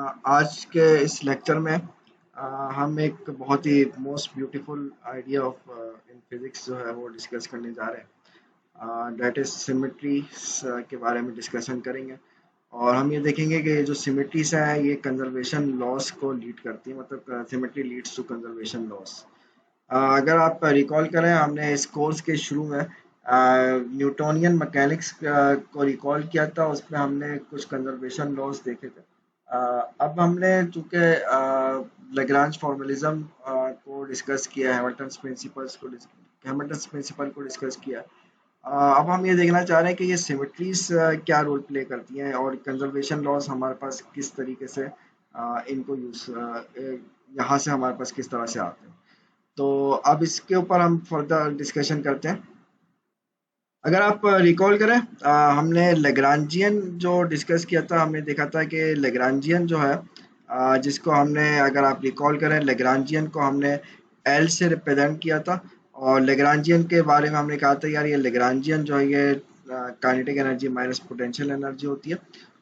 आज के इस लेक्चर में हम एक बहुत ही most beautiful idea of in physics जो है वो डिस्कस करने जा रहे हैं। दैट इज सिमेट्री के बारे में डिस्कशन करेंगे और हम ये देखेंगे कि जो सिमेट्रीज हैं ये कंजर्वेशन लॉस को लीड करती है, मतलब symmetry leads to conservation laws. अगर आप रिकॉल करें, हमने इस कोर्स के शुरू में न्यूटोनियन मैकेनिक्स को रिकॉल किया था। उसमें हमने कुछ कंजर्वेशन लॉस देखे थे। अब हमने चूंकि लैग्रांज फॉर्मलिज्म को डिस्कस किया, हैमिल्टन प्रिंसिपल को डिस्कस किया। अब हम ये देखना चाह रहे हैं कि ये सिमेट्रीज क्या रोल प्ले करती हैं और कंजर्वेशन लॉस हमारे पास किस तरीके से इनको यूज यहाँ से हमारे पास किस तरह से आते हैं। तो अब इसके ऊपर हम फर्दर डिस्कशन करते हैं। अगर आप रिकॉल करें, हमने लेग्रांजियन जो डिस्कस किया था, हमने देखा था कि लेग्रांजियन जो है जिसको हमने, अगर आप रिकॉल करें, लेग्रांजियन को हमने एल से रिप्रेजेंट किया था। और लेग्रांजियन के बारे में हमने कहा था यार ये लेग्रांजियन जो है ये kinetic energy minus potential energy होती है।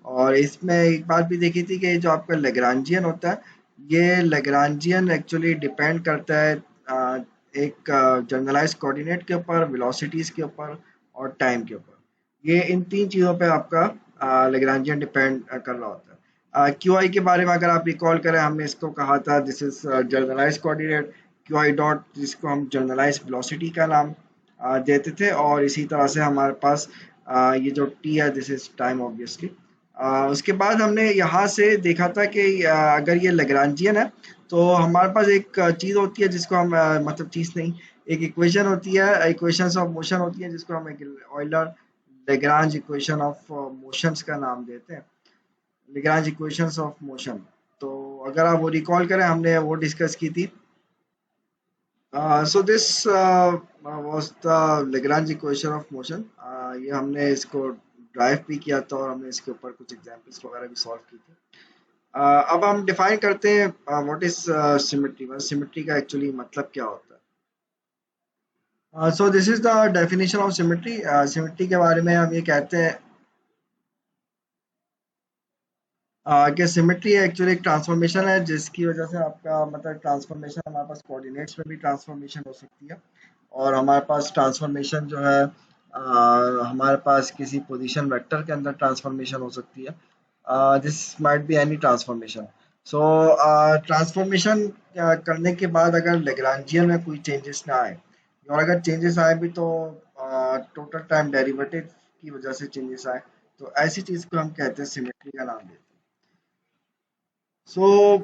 और इसमें एक बात भी देखी थी कि जो आपका लेग्रांजियन होता है, ये लेग्रांजियन एक्चुअली डिपेंड करता है एक जनरलाइज कोऑर्डिनेट के ऊपर, वेलोसिटीज के ऊपर और टाइम के ऊपर। ये इन तीन चीज़ों पे आपका लेग्रांजियन डिपेंड कर रहा होता है। क्यू आई के बारे में अगर आप रिकॉल करें, हमने इसको कहा था this is generalize coordinate q i dot, जिसको हम जनरलाइज वेलोसिटी का नाम देते थे। और इसी तरह से हमारे पास ये जो टी है दिस इज टाइम ऑब्वियसली। उसके बाद हमने यहाँ से देखा था कि अगर ये लेग्रांजियन है तो हमारे पास एक चीज़ होती है जिसको हम मतलब चीज़ नहीं, एक इक्वेशन होती है, इक्वेशंस ऑफ मोशन होती है, जिसको हम Euler Lagrange equation of motions का नाम देते हैं, लेग्रांज इक्वेशंस ऑफ मोशन। तो अगर आप वो रिकॉल करें, हमने वो डिस्कस की थी। So this was the Lagrange equation of motion. ये हमने इसको ड्राइव भी किया था और हमने इसके ऊपर कुछ एग्जांपल्स वगैरह भी सॉल्व की थी। अब हम डिफाइन करते हैं व्हाट इज सिमेट्री। सिमेट्री का एक्चुअली मतलब क्या होता है। सो this is the definition of symmetry. Symmetry के बारे में हम ये कहते हैं कि सिमेट्री एक्चुअली एक ट्रांसफॉर्मेशन है जिसकी वजह से आपका मतलब ट्रांसफॉर्मेशन, हमारे पास कोऑर्डिनेट्स में भी ट्रांसफॉर्मेशन हो सकती है और हमारे पास ट्रांसफॉर्मेशन जो है हमारे पास किसी पोजीशन वेक्टर के अंदर ट्रांसफॉर्मेशन हो सकती है। This might be any transformation. So transformation करने के बाद अगर लेग्रांजियन में कोई चेंजेस ना आए, और अगर चेंजेस आए भी तो टोटल टाइम डेरिवेटिव की वजह से चेंजेस आए, तो ऐसी चीज को हम कहते हैं सिमेट्री का नाम देते हैं। सो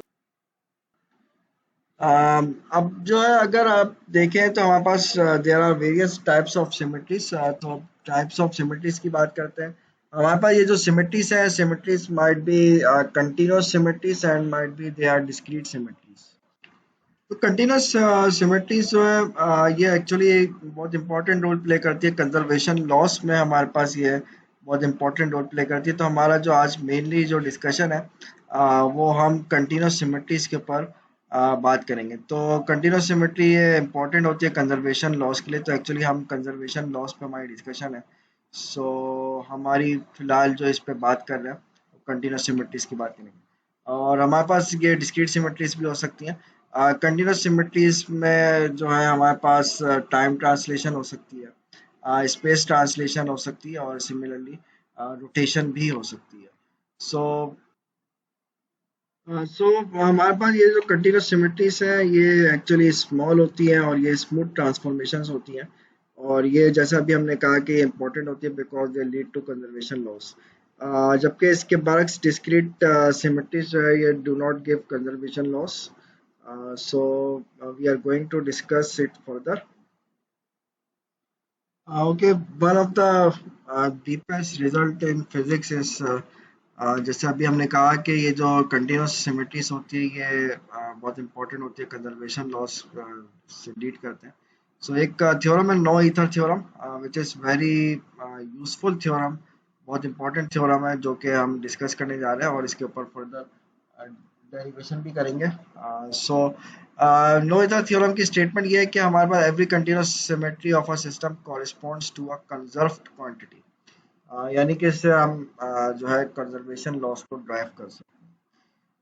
अब जो है अगर आप देखें तो हमारे पास there are various types of symmetries. तो टाइप्स ऑफ सिमेट्रीज की बात करते हैं। हमारे पास ये जो सिमेट्रीज है, symmetries might be continuous symmetries and might be they are discrete symmetries. तो कंटिन्यूअस सिमेट्रीज जो है ये एक्चुअली बहुत इंपॉर्टेंट रोल प्ले करती है कंजर्वेशन लॉस में। हमारे पास ये बहुत इंपॉर्टेंट रोल प्ले करती है। तो हमारा जो आज मेनली जो डिस्कशन है वो हम कंटिन्यूअस सिमेट्रीज के ऊपर बात करेंगे। तो कंटिन्यूअस सिमेट्री ये इंपॉर्टेंट होती है कंजर्वेशन लॉस के लिए। तो एक्चुअली हम कंजर्वेशन लॉस पे हमारी डिस्कशन है। सो हमारी फिलहाल जो इस पे बात कर रहे हैं कंटिन्यूअस सिमेट्रीज की बात करेंगे। और हमारे पास ये डिस्क्रीट सिमेट्रीज भी हो सकती हैं। कंटिन्यूअस सिमेट्रीज में जो है हमारे पास टाइम ट्रांसलेशन हो सकती है, स्पेस ट्रांसलेशन हो सकती है और सिमिलरली रोटेशन भी हो सकती है। सो हमारे पास ये जो कंटिन्यूअस सिमेट्रीज है ये एक्चुअली स्मॉल होती हैं और ये स्मूथ ट्रांसफॉर्मेशंस होती हैं। और ये जैसा अभी हमने कहा कि इंपॉर्टेंट होती है because they lead to conservation laws. जबकि इसके बरक्स डिस्क्रीट सिमेट्रीज जो है ये do not give conservation laws. So we are going to discuss it further. Okay, one of the deepest result in physics is जैसे अभी हमने कहा कि ये जो कंटिन्यूस सिमेट्रीज होती है ये बहुत इंपॉर्टेंट होती है, कंजर्वेशन लॉस से लीड करते हैं। सो एक थ्योरम है Noether theorem, which is very useful theorem, बहुत इंपॉर्टेंट थ्योरम है जो कि हम डिस्कस करने जा रहे हैं और इसके ऊपर फर्दर डेरिवेशन भी करेंगे। सो नोएथर थ्योरम की स्टेटमेंट ये है कि हमारे पास every continuous symmetry of a system corresponds to a conserved quantity. यानी कि इससे हम जो है कंजर्वेशन लॉस को ड्राइव कर सकते हैं।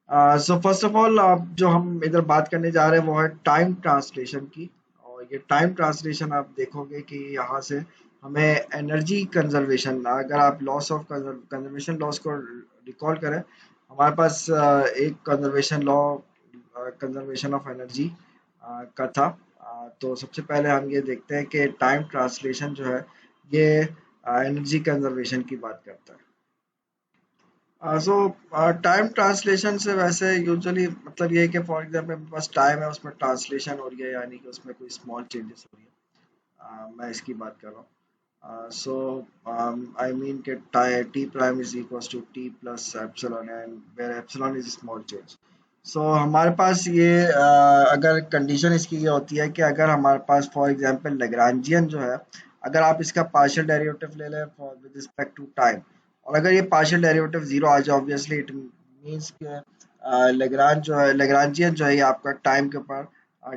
सो फर्स्ट ऑफ ऑल आप जो हम इधर बात करने जा रहे हैं वो है टाइम ट्रांसलेशन की। और ये टाइम ट्रांसलेशन आप देखोगे कि यहाँ से हमें एनर्जी कंजर्वेशन, अगर आप लॉस ऑफ कंजर्वेशन लॉस को रिकॉल करें, हमारे पास एक conservation law conservation of energy का था। तो सबसे पहले हम ये देखते हैं कि टाइम ट्रांसलेशन जो है ये एनर्जी कंजर्वेशन की बात करता है। सो टाइम ट्रांसलेशन से वैसे यूजुअली मतलब ये है कि फॉर एग्जांपल मेरे पास टाइम है, उसमें ट्रांसलेशन हो रही है, यानी कि उसमें कोई स्मॉल चेंजेस हो रही है। मैं इसकी बात कर रहा हूँ। सो आई मीन कि T prime is equals to T plus epsilon, and where epsilon is small change. So हमारे पास ये अगर कंडीशन इसकी ये होती है कि अगर हमारे पास फॉर एग्जांपल लेग्रांजियन जो है, अगर आप इसका पार्शियल डेरिवेटिव ले लें for with respect to time, और अगर ये पार्शियल डेरिवेटिव जीरो आ जाए, ऑब्वियसली इट मीन्स कि लेग्रांज जो है, लेग्रांजियन जो है ये आपका टाइम के ऊपर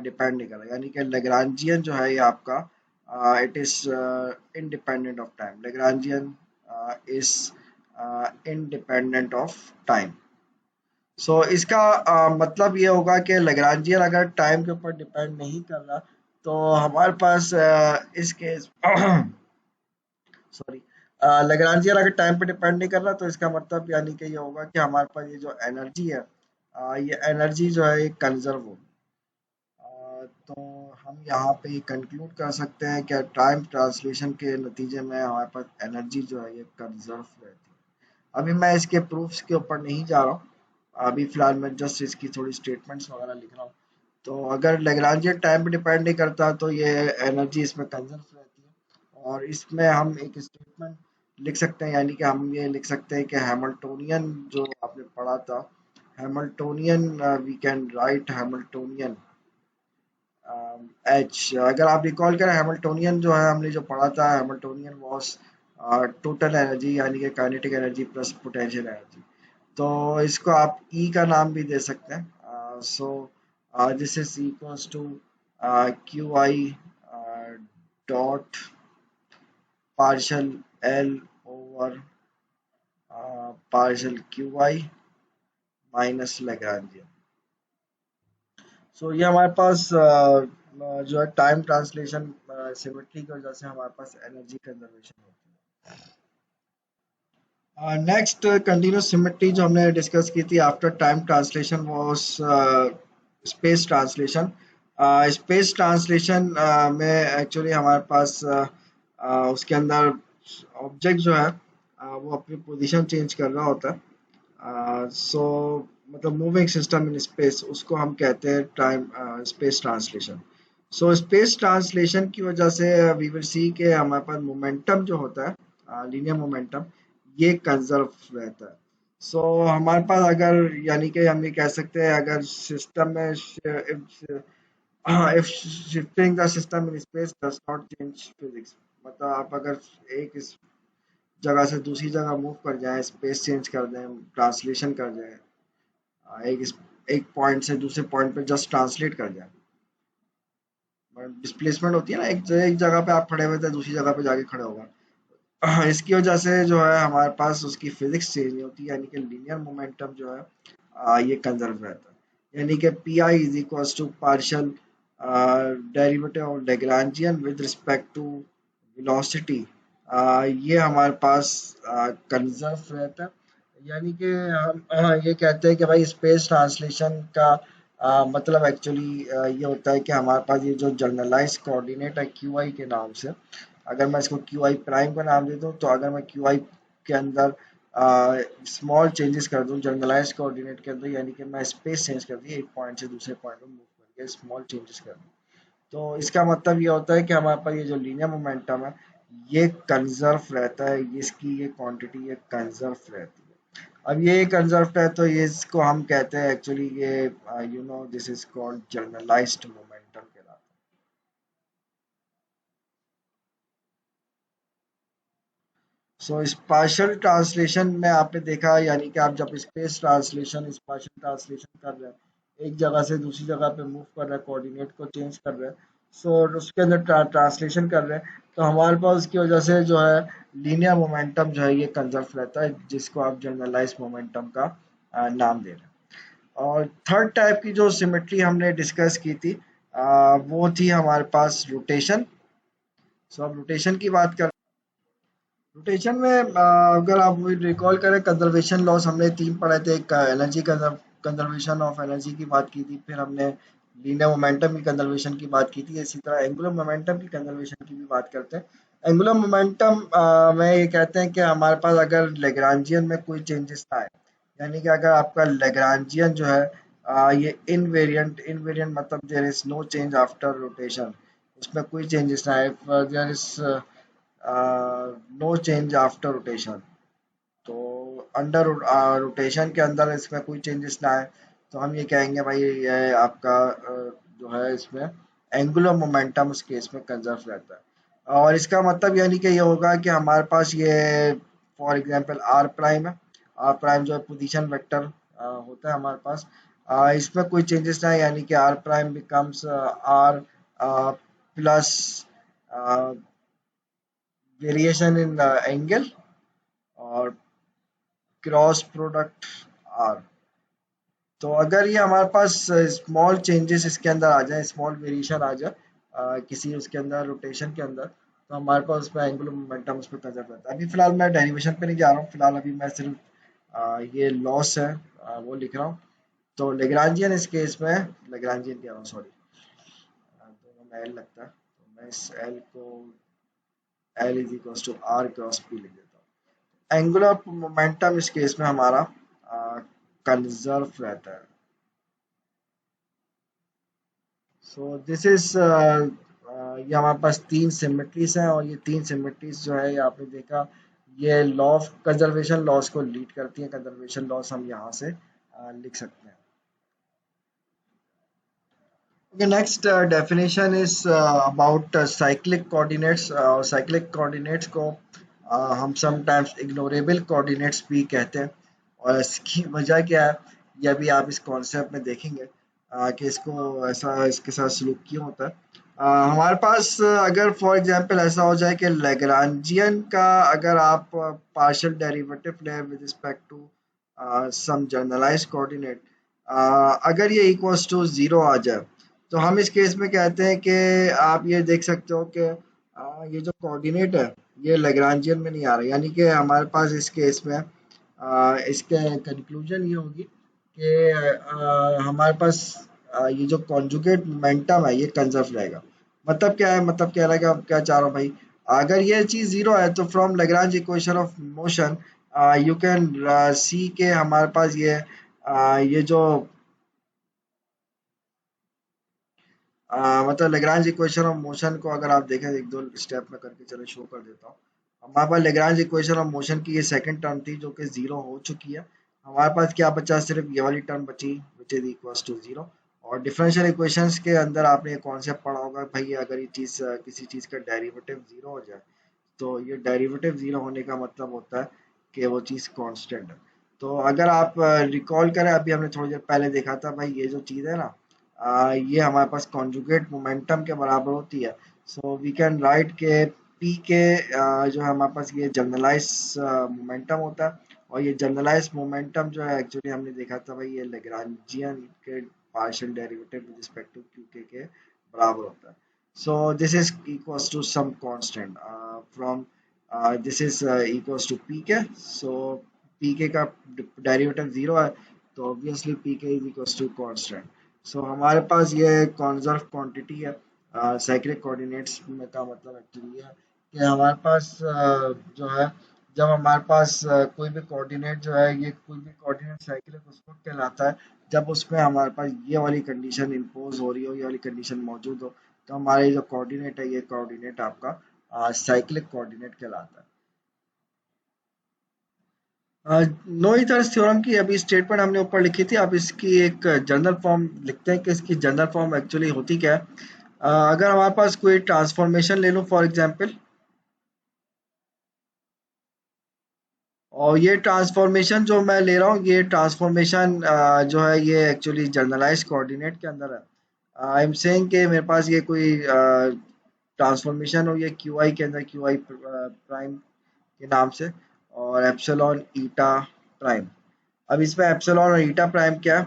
डिपेंड नहीं कर रहा, यानी कि लेग्रांजियन जो है ये आपका it is independent of time. Lagrangian is independent of time. So इसका मतलब ये होगा कि लेग्रांजियन अगर टाइम के ऊपर डिपेंड नहीं कर रहा, तो हमारे पास इस केस सॉरी, लेग्रांजियन अगर टाइम पे डिपेंड नहीं कर रहा, तो इसका मतलब यानी कि ये होगा कि हमारे पास ये जो एनर्जी है, ये एनर्जी जो है ये कंजर्व होगी। तो हम यहाँ पे कंक्लूड कर सकते हैं कि टाइम ट्रांसलेशन के नतीजे में हमारे पास एनर्जी जो है ये कंजर्व रहती है। अभी मैं इसके प्रूफ्स के ऊपर नहीं जा रहा हूँ, अभी फिलहाल मैं जस्ट इसकी थोड़ी स्टेटमेंट्स वगैरह लिख रहा हूँ। तो अगर लेग्रांजियन टाइम पे डिपेंड नहीं करता, तो ये एनर्जी इसमें कंजर्व रहती है। और इसमें हम एक स्टेटमेंट लिख सकते हैं, यानी कि हम ये लिख सकते हैं कि हैमिल्टोनियन जो आपने पढ़ा था, Hamiltonian we can write Hamiltonian H. अगर आप रिकॉल करें, हैमिल्टोनियन जो है हमने जो पढ़ा था, हैमिल्टोनियन वाज टोटल एनर्जी, यानी कि kinetic energy plus potential energy. तो इसको आप ई का नाम भी दे सकते हैं। So this is equals to q i dot partial L over partial q i minus Lagrangian. So ये हमारे पास जो है टाइम ट्रांसलेशन सिमेट्री की वजह से हमारे पास एनर्जी कंजर्वेशन होती है। नेक्स्ट कंटिन्यूस सिमेट्री जो हमने डिस्कस की थी after time translation was space translation. Space translation में एक्चुअली हमारे पास उसके अंदर ऑब्जेक्ट जो है वो अपनी पोजीशन चेंज कर रहा होता है। सो मतलब मूविंग सिस्टम इन स्पेस, उसको हम कहते हैं time space translation. So space translation की वजह से वी विल सी के हमारे पास मोमेंटम जो होता है, लीनियर मोमेंटम, ये कंजर्व रहता है। सो हमारे पास अगर, यानी कि हम ये कह सकते हैं, अगर सिस्टम में if shifting the system in space does not change physics, मतलब आप अगर एक इस जगह से दूसरी जगह मूव कर जाएं, स्पेस चेंज कर दें, ट्रांसलेशन कर जाएं, एक पॉइंट से दूसरे पॉइंट पे जस्ट ट्रांसलेट कर जाएं, डिस्प्लेसमेंट होती है ना, एक जगह पे आप खड़े हुए थे दूसरी जगह पे जाके खड़े होगा। इसकी वजह से जो है हमारे पास उसकी फिजिक्स चेंज नहीं होती, यानी कि लीनियर मोमेंटम जो है ये कंजर्व रहता है। यानी कि p i is equals to partial derivative of Lagrangian with respect to velocity, ये हमारे पास कंजर्व रहता है। यानी कि हम ये कहते हैं कि भाई स्पेस ट्रांसलेशन का मतलब एक्चुअली ये होता है कि हमारे पास ये जो जनरलाइज कोऑर्डिनेट है क्यू आई के नाम से, अगर मैं इसको क्यू आई प्राइम का नाम दे दूँ, तो अगर मैं क्यू आई के अंदर स्मॉल चेंजेस कर दूँ जनरलाइज कोऑर्डिनेट के अंदर, यानी कि मैं स्पेस चेंज कर दी, एक पॉइंट से दूसरे पॉइंट में मूव करके स्मॉल चेंजेस कर दूँ, तो इसका मतलब ये होता है कि हमारे पास ये जो लीनियर मोमेंटम है ये कंजर्व रहता है, इसकी ये क्वांटिटी ये कंजर्व रहती है। अब ये कंजर्व्ड है, तो ये इसको हम कहते हैं एक्चुअली ये this is called generalized momentum कहलाता है। सो स्पाशियल ट्रांसलेशन में आपने देखा, यानी कि आप जब स्पेस ट्रांसलेशन स्पाशियल ट्रांसलेशन कर रहे हैं, एक जगह से दूसरी जगह पे मूव कर रहे हैं, कोऑर्डिनेट को चेंज कर रहे हैं, सो उसके अंदर ट्रांसलेशन कर रहे हैं, तो हमारे पास उसकी वजह से जो है लीनियर मोमेंटम जो है ये कंजर्व रहता है, जिसको आप जनरलाइज मोमेंटम का नाम दे रहे हैं। और थर्ड टाइप की जो सिमेट्री हमने डिस्कस की थी वो थी हमारे पास रोटेशन। सो अब रोटेशन की बात कर, रोटेशन में अगर आप रिकॉल करें कंजर्वेशन लॉस हमने तीन पढ़े थे। एक एनर्जी कंजर्वेशन ऑफ एनर्जी की बात की थी, फिर हमने लीनियर मोमेंटम की कंजर्वेशन की बात की थी, इसी तरह एंगुलर मोमेंटम की कंजर्वेशन की भी बात करते हैं। एंगुलर मोमेंटम में ये कहते हैं कि हमारे पास अगर लेग्रांजियन में कोई चेंजेस ना आए, यानी कि अगर आपका लेग्रांजियन जो है ये इनवेरिएंट, इनवेरिएंट मतलब there is no change after rotation, उसमें कोई चेंजेस ना आए, there is no change after rotation, तो अंडर रोटेशन के अंदर इसमें कोई चेंजेस ना आए, तो हम ये कहेंगे भाई ये आपका जो है इसमें एंगुलर मोमेंटम उस केस में कंजर्व रहता है। और इसका मतलब यानी कि ये होगा कि हमारे पास ये फॉर एग्जांपल आर प्राइम है, आर प्राइम जो है पोजीशन वेक्टर होता है हमारे पास, इसमें कोई चेंजेस ना है, यानी कि r prime becomes r plus variation in angle और क्रॉस प्रोडक्ट आर। तो अगर ये हमारे पास स्मॉल चेंजेस इसके अंदर आ जाए, स्मॉल वेरिएशन आ जाए किसी उसके अंदर रोटेशन के अंदर, तो हमारे पास उसमें एंगुलर मोमेंटम उस पर कंजर्व रहता है। अभी फिलहाल मैं डेरिवेशन पे नहीं जा रहा हूँ, फिलहाल अभी मैं सिर्फ ये लॉस है वो लिख रहा हूँ। तो लेग्रांजियन इस केस में, लेग्रांजियन कह रहा हूँ सॉरी, दोनों में एल लगता है, तो मैं इस एल को L is equal to r cross p लिख देता हूँ। एंगुलर मोमेंटम इस केस में हमारा कंजर्व रहता है। सो दिस इज ये हमारे पास तीन सिमेट्रीज हैं, और ये तीन सिमेट्रीज जो है ये आपने देखा, ये लॉ ऑफ कंजर्वेशन लॉस को लीड करती हैं। कंजर्वेशन लॉस हम यहाँ से लिख सकते हैं। Okay, next definition is about cyclic coordinates, और cyclic coordinates को हम sometimes ignorable coordinates भी कहते हैं, और इसकी वजह क्या है ये अभी आप इस कॉन्सेप्ट में देखेंगे कि इसको ऐसा इसके साथ सलूक क्यों होता है। हमारे पास अगर फॉर एग्जांपल ऐसा हो जाए कि लैग्रांजियन का अगर आप पार्शियल डेरिवेटिव लें with respect to some generalized coordinate, अगर ये इक्वल्स टू जीरो आ जाए, तो हम इस केस में कहते हैं कि आप ये देख सकते हो कि ये जो कोऑर्डिनेट है ये लैग्रांजियन में नहीं आ रहा, यानी कि हमारे पास इस केस में इसके कंक्लूजन ये होगी कि हमारे पास ये जो कॉन्जुगेट मोमेंटम है ये कंजर्व रहेगा। मतलब क्या है, मतलब कह रहा है कि आप क्या चाह रहे हो भाई, अगर ये चीज जीरो है तो from Lagrange equation of motion you can see के हमारे पास ये जो मतलब लेग्रांज इक्वेशन ऑफ मोशन को अगर आप देखें, एक दो स्टेप में करके चलो शो कर देता हूँ। हमारे पास लेग्रांज इक्वेशन ऑफ मोशन की ये सेकंड टर्म थी जो कि जीरो हो चुकी है। हमारे पास क्या बचा, सिर्फ ये वाली टर्म बची which is equal to zero. और डिफरेंशियल इक्वेशंस के अंदर आपने ये कॉन्सेप्ट पढ़ा होगा भाई, अगर ये चीज़ किसी चीज़ का डेरिवेटिव जीरो हो जाए, तो ये डेरिवेटिव जीरो होने का मतलब होता है कि वो चीज़ कांस्टेंट है। तो अगर आप रिकॉल करें, अभी हमने थोड़ी देर पहले देखा था भाई, ये जो चीज़ है ना ये हमारे पास कॉन्जुगेट मोमेंटम के बराबर होती है। सो वी कैन राइट के पी के जो है हमारे पास ये जनरलाइज मोमेंटम होता है, और ये जनरलाइज मोमेंटम जो है एक्चुअली हमने देखा था भाई ये लेग्रांजियन के partial derivative with respect to q के बराबर होता है। So this is equals to some constant from this is equals to pk, so pk का डेरिवेटिव जीरो है, तो obviously pk is equals to constant। सो हमारे पास ये कॉन्जर्व क्वांटिटी है साइक्लिक कोऑर्डिनेट्स में, का मतलब एक्चुअली है कि हमारे पास जो है जब हमारे पास कोई भी कोऑर्डिनेट जो है, ये कोई भी कोऑर्डिनेट साइक्लिक उस वक्त कहलाता है जब उसमें हमारे पास ये वाली कंडीशन इम्पोज हो रही हो, ये वाली कंडीशन मौजूद हो, तो हमारे जो कोऑर्डिनेट है ये कोऑर्डिनेट आपका साइक्लिक कोऑर्डिनेट कहलाता है। नोइथर्स थ्योरम की अभी स्टेटमेंट हमने ऊपर लिखी थी, अब इसकी एक जनरल फॉर्म लिखते हैं कि इसकी जनरल फॉर्म एक्चुअली होती क्या है। अगर हमारे पास कोई ट्रांसफॉर्मेशन ले लूँ फॉर एग्जांपल, और ये ट्रांसफॉर्मेशन जो मैं ले रहा हूँ ये ट्रांसफॉर्मेशन जो है ये एक्चुअली जनरलाइज कोऑर्डिनेट के अंदर है। आई एम सेइंग कि मेरे पास ये कोई ट्रांसफॉर्मेशन हो ये क्यू आई के अंदर, क्यू आई प्राइम के नाम से, और एप्सिलॉन ईटा प्राइम। अब इसमें एप्सिलॉन और ईटा प्राइम क्या है?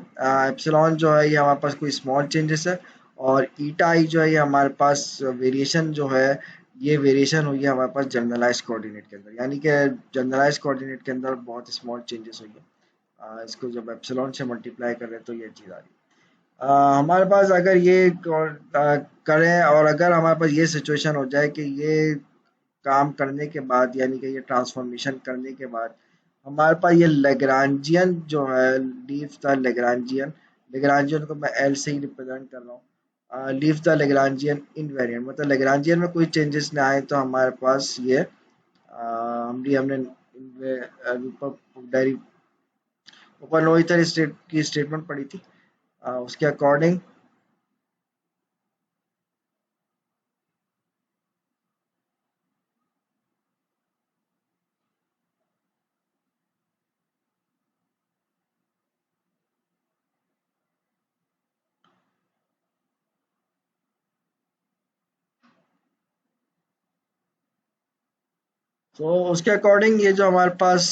एप्सिलॉन जो है ये हमारे पास कोई स्मॉल चेंजेस है, और ईटा आई जो है ये हमारे पास वेरिएशन जो है, ये वेरिएशन हुई है हमारे पास जनरलाइज कोऑर्डिनेट के अंदर, यानी कि जनरलाइज कोऑर्डिनेट के अंदर बहुत स्मॉल चेंजेस हुई है। इसको जब एप्सिलॉन से मल्टीप्लाई करें तो ये चीज़ आ रही है। हमारे पास अगर ये करें, और अगर हमारे पास ये सिचुएशन हो जाए कि ये काम करने के बाद, यानी कि ये ट्रांसफॉर्मेशन करने के बाद हमारे पास ये लेग्रांजियन जो है, लीव द लेग्रांजियन, लेग्रांजियन को मैं एल से ही रिप्रेजेंट कर रहा हूँ, लीव द लेग्रांजियन इनवेरिएंट, मतलब लेग्रांजियन में कोई चेंजेस ना आए तो हमारे पास ये हमने ऊपर ऊपर लोइथर स्टेट की स्टेटमेंट पढ़ी थी, उसके अकॉर्डिंग। तो उसके अकॉर्डिंग ये जो हमारे पास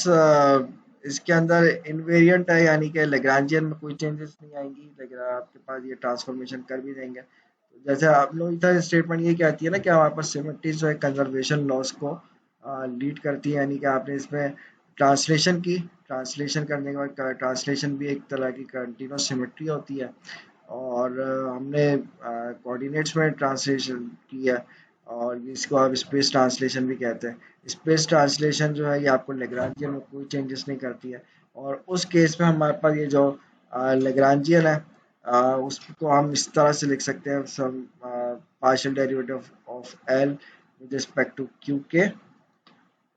इसके अंदर इनवेरिएंट है, यानी कि लेग्रांजियन में कोई चेंजेस नहीं आएंगी, लेकिन आपके पास ये ट्रांसफॉर्मेशन कर भी देंगे। तो जैसे आप लोग इधर स्टेटमेंट ये कहती है ना कि हमारे पास सिमेट्रीज जो है कंजर्वेशन लॉस को लीड करती है, यानी कि आपने इसमें ट्रांसलेशन की, ट्रांसलेशन करने के बाद ट्रांसलेशन भी एक तरह की कंटिन्यूस सिमेट्री होती है, और हमने कोऑर्डिनेट्स में ट्रांसलेशन की है, और इसको आप स्पेस ट्रांसलेशन भी कहते हैं। स्पेस ट्रांसलेशन जो है ये आपको लेग्रांजियन में कोई चेंजेस नहीं करती है, और उस केस में हमारे पास ये जो लेग्रांजियन है, उसको हम इस तरह से लिख सकते हैं, sum partial derivative of L with respect to q के,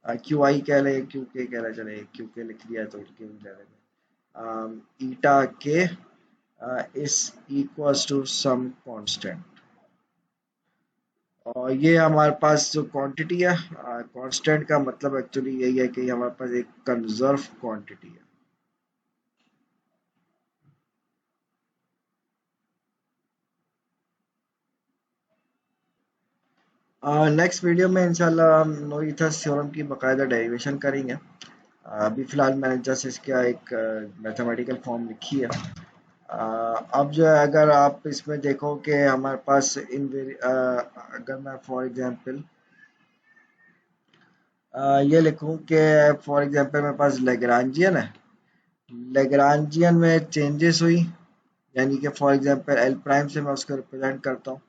क्यू आई कह लें, क्यू के कह लें, चले क्यू के लिख लिया है तो क्यू कह लेंगे, eta k is equals to some constant, और ये हमारे पास जो क्वांटिटी है, कांस्टेंट का मतलब एक्चुअली यही है कि हमारे पास एक कंजर्व क्वांटिटी है। नेक्स्ट वीडियो में इंशाल्लाह हम नोइथस थ्योरम की बाकायदा डेरिवेशन करेंगे। अभी फ़िलहाल मैंने जस्ट इसका एक मैथमेटिकल फॉर्म लिखी है। अब जो है अगर आप इसमें देखो कि हमारे पास अगर मैं फॉर एग्जांपल ये लिखूं कि फॉर एग्जांपल मेरे पास लेग्रांजियन है, लेग्रांजियन में चेंजेस हुई, यानी कि फॉर एग्जांपल एल प्राइम से मैं उसको रिप्रेजेंट करता हूँ,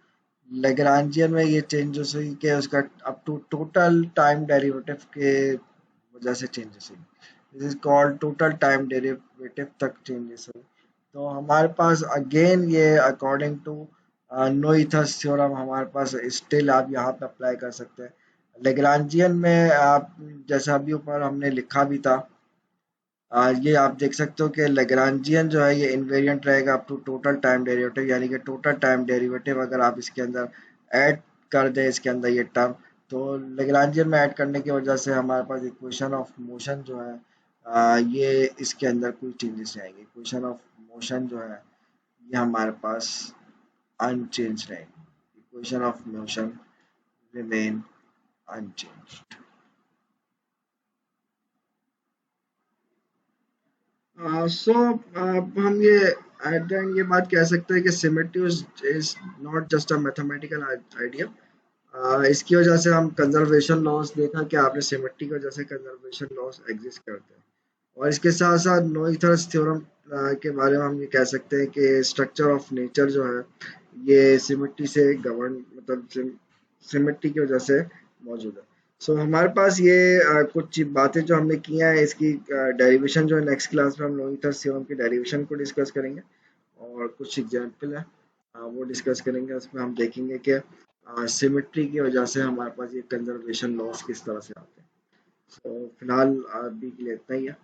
लेग्रांजियन में ये चेंजेस हुई कि उसका up to total time derivative के वजह से चेंजेस हुई, this is called total time derivative तक चेंजेस हुई। तो हमारे पास अगेन ये अकॉर्डिंग टू नोइथस थ्योरम हमारे पास स्टिल आप यहाँ पे अप्लाई कर सकते हैं। लेग्रांजियन में आप जैसा अभी ऊपर हमने लिखा भी था, ये आप देख सकते हो कि लेग्रांजियन जो है ये इनवेरिएंट रहेगा up to total time derivative, यानी कि टोटल टाइम डेरिवेटिव अगर आप इसके अंदर ऐड कर दें, इसके अंदर ये टर्म, तो लेग्रांजियन में ऐड करने की वजह से हमारे पास इक्वेशन ऑफ मोशन जो है ये इसके अंदर कोई चेंजेस नहीं आएंगे, इक्वेशन ऑफ मोशन जो है ये हमारे पास अनचेंज रहेगी, equation of motion remain unchange. So हम ये एट द एंड ये बात कह सकते हैं कि symmetry is not just a mathematical idea. इसकी वजह से हम कंजर्वेशन लॉस देखा कि आपने सिमेट्री की वजह से कंजर्वेशन लॉस एग्जिस्ट करते हैं, और इसके साथ साथ नोइथर्स थ्योरम के बारे में हम ये कह सकते हैं कि स्ट्रक्चर ऑफ नेचर जो है ये सिमेट्री से गवर्न, मतलब सिमेट्री की वजह से मौजूद है। सो हमारे पास ये कुछ बातें जो हमने की हैं, इसकी डेरिवेशन जो है नेक्स्ट क्लास में हम लॉन्गिथर्स थ्योरम की डेरिवेशन को डिस्कस करेंगे, और कुछ एग्जांपल है वो डिस्कस करेंगे। उसमें हम देखेंगे कि सिमेट्री की वजह से हमारे पास ये कंजर्वेशन लॉस किस तरह से आते हैं। सो फिलहाल अभी के लिए इतना ही है।